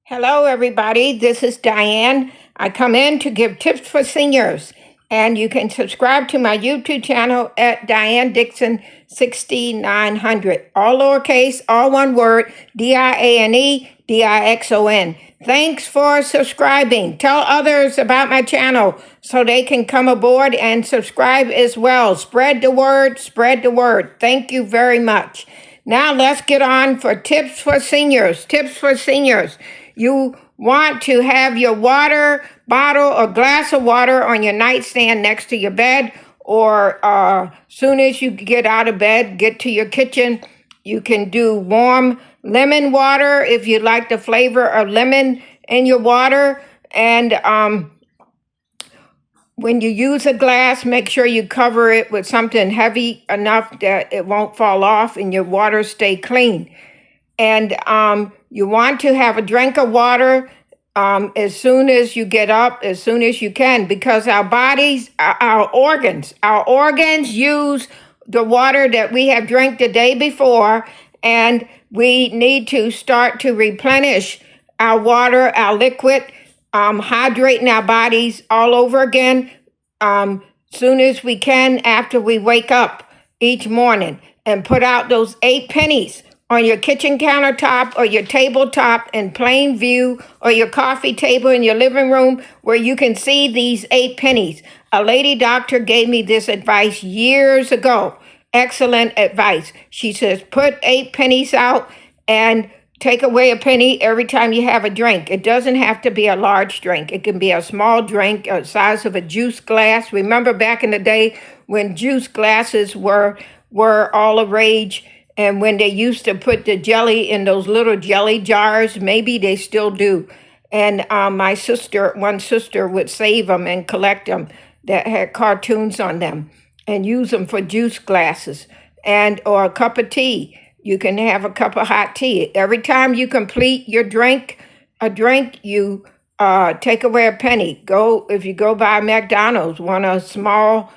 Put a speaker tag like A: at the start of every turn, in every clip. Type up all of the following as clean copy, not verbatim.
A: Hello, everybody. This is Diane. I come in to give tips for seniors, and you can subscribe to my YouTube channel at Diane Dixon 6900. All lowercase, all one word, Diane Dixon. Thanks for subscribing. Tell others about my channel so they can come aboard and subscribe as well. Spread the word, spread the word. Thank you very much. Now let's get on for tips for seniors. Tips for seniors. You want to have your water bottle or glass of water on your nightstand next to your bed, or soon as you get out of bed, get to your kitchen. You can do warm lemon water if you like the flavor of lemon in your water. And when you use a glass, make sure you cover it with something heavy enough that it won't fall off and your water stay clean. And you want to have a drink of water as soon as you get up, as soon as you can, because our bodies, our organs use the water that we have drank the day before, and we need to start to replenish our water, our liquid, hydrating our bodies all over again soon as we can after we wake up each morning, and put out those 8 pennies on your kitchen countertop or your tabletop in plain view, or your coffee table in your living room where you can see these 8 pennies. A lady doctor gave me this advice years ago. Excellent advice. She says, put 8 pennies out and take away a penny every time you have a drink. It doesn't have to be a large drink. It can be a small drink, the size of a juice glass. Remember back in the day when juice glasses were all the rage, and when they used to put the jelly in those little jelly jars, maybe they still do. And one sister would save them and collect them that had cartoons on them and use them for juice glasses, or a cup of tea. You can have a cup of hot tea. Every time you complete your drink, you take away a penny. If you go by McDonald's, want a small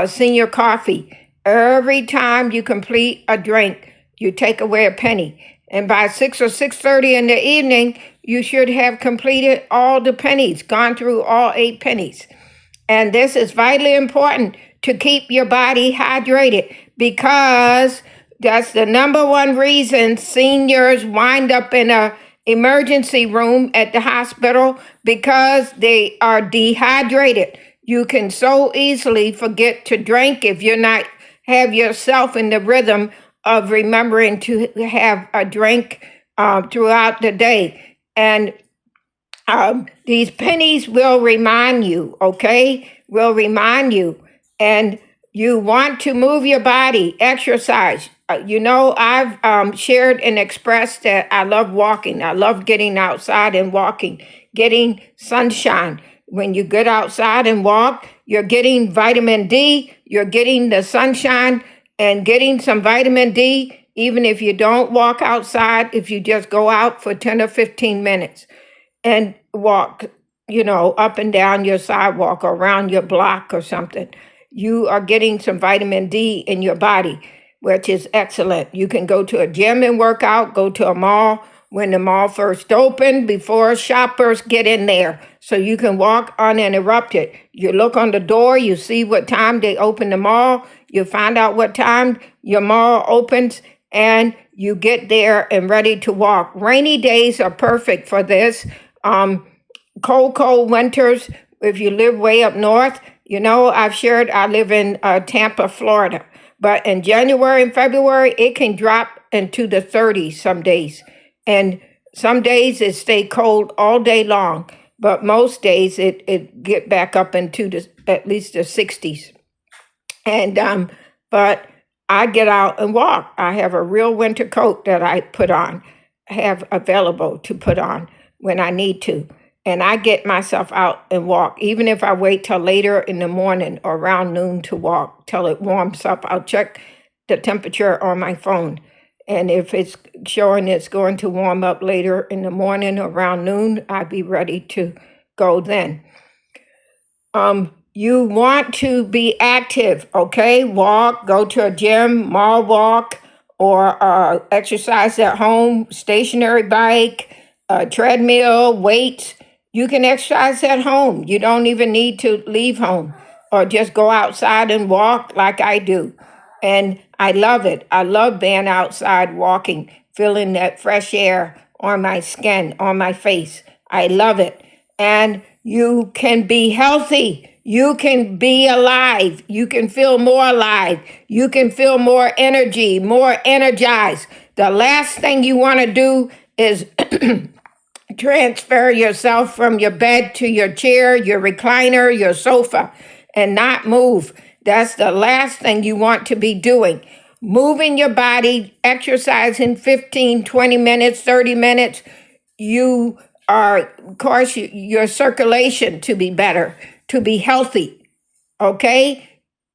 A: senior coffee. Every time you complete a drink, you take away a penny. And by 6 or 6:30 in the evening, you should have completed all the pennies, gone through all 8 pennies. And this is vitally important to keep your body hydrated, because that's the number one reason seniors wind up in a emergency room at the hospital, because they are dehydrated. You can so easily forget to drink if you're not have yourself in the rhythm of remembering to have a drink throughout the day. And these pennies will remind you, okay? Will remind you. And you want to move your body, exercise. I've shared and expressed that I love walking. I love getting outside and walking, getting sunshine. When you get outside and walk, you're getting vitamin D, you're getting the sunshine and getting some vitamin D, even if you don't walk outside, if you just go out for 10 or 15 minutes and walk, up and down your sidewalk or around your block or something. You are getting some vitamin D in your body, which is excellent. You can go to a gym and work out, go to a mall when the mall first opened, before shoppers get in there, so you can walk uninterrupted. You look on the door, you see what time they open the mall, you find out what time your mall opens, and you get there and ready to walk. Rainy days are perfect for this. Cold winters, if you live way up north, I've shared I live in Tampa, Florida. But in January and February, it can drop into the 30s some days. And some days it stay cold all day long. But most days it get back up into at least the 60s. And but I get out and walk. I have a real winter coat that I have available to put on when I need to. And I get myself out and walk, even if I wait till later in the morning or around noon to walk till it warms up. I'll check the temperature on my phone. And if it's showing it's going to warm up later in the morning or around noon, I'd be ready to go then. You want to be active, okay? Walk, go to a gym, mall walk, or exercise at home, stationary bike, a treadmill, weights. You can exercise at home. You don't even need to leave home or just go outside and walk like I do. And I love it. I love being outside walking, feeling that fresh air on my skin, on my face. I love it. And you can be healthy. You can be alive. You can feel more alive. You can feel more energy, more energized. The last thing you want to do is transfer yourself from your bed to your chair, your recliner, your sofa, and not move. That's the last thing you want to be doing. Moving your body, exercising 15, 20 minutes, 30 minutes, you are, of course, your circulation to be better, to be healthy, okay?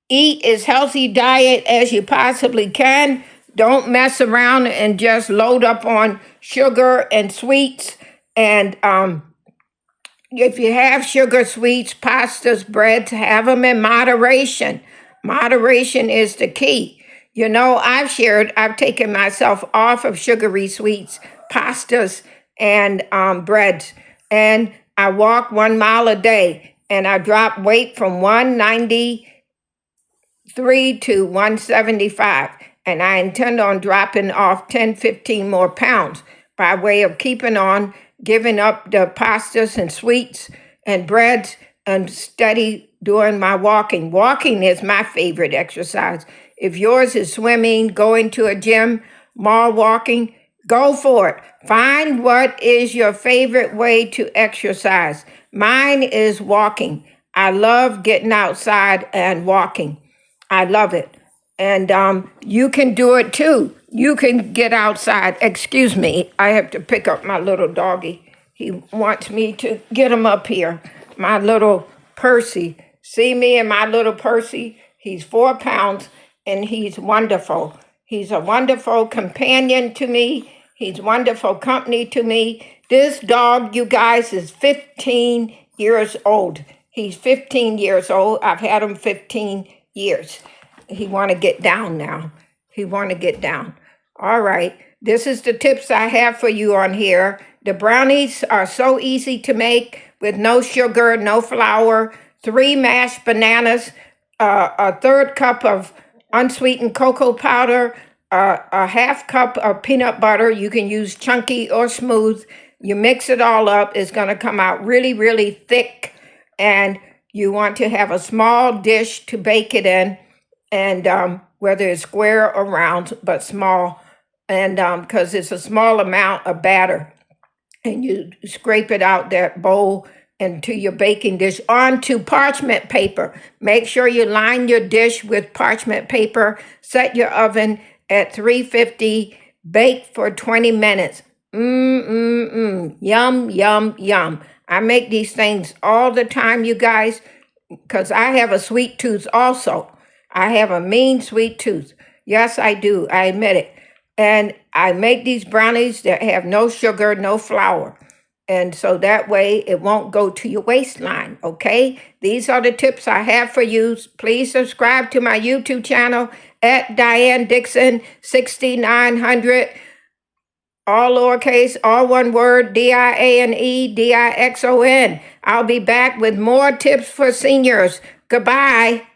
A: Eat as healthy diet as you possibly can. Don't mess around and just load up on sugar and sweets. And if you have sugar, sweets, pastas, breads, have them in moderation. Moderation is the key. You know, I've taken myself off of sugary sweets, pastas, and breads. And I walk 1 mile a day and I drop weight from 193 to 175. And I intend on dropping off 10, 15 more pounds by way of keeping on giving up the pastas and sweets and breads and steady doing my walking. Walking is my favorite exercise. If yours is swimming, going to a gym, mall walking, go for it. Find what is your favorite way to exercise. Mine is walking. I love getting outside and walking. I love it. And you can do it too. You can get outside. Excuse me, I have to pick up my little doggy. He wants me to get him up here. My little Percy. See me and my little Percy? He's 4 pounds and he's wonderful. He's a wonderful companion to me. He's wonderful company to me. This dog, you guys, is 15 years old. He's 15 years old. I've had him 15 years. He want to get down now. He want to get down. All right. This is the tips I have for you on here. The brownies are so easy to make with no sugar, no flour, 3 mashed bananas, a third cup of unsweetened cocoa powder, a half cup of peanut butter. You can use chunky or smooth. You mix it all up. It's going to come out really, really thick. And you want to have a small dish to bake it in. And whether it's square or round, but small, and because it's a small amount of batter, and you scrape it out that bowl into your baking dish onto parchment paper. Make sure you line your dish with parchment paper. Set your oven at 350. Bake for 20 minutes. Yum, yum, yum. I make these things all the time, you guys, because I have a sweet tooth also. I have a mean sweet tooth. Yes, I do. I admit it. And I make these brownies that have no sugar, no flour. And so that way it won't go to your waistline, okay? These are the tips I have for you. Please subscribe to my YouTube channel at Diane Dixon 6900. All lowercase, all one word, DIANE DIXON. I'll be back with more tips for seniors. Goodbye.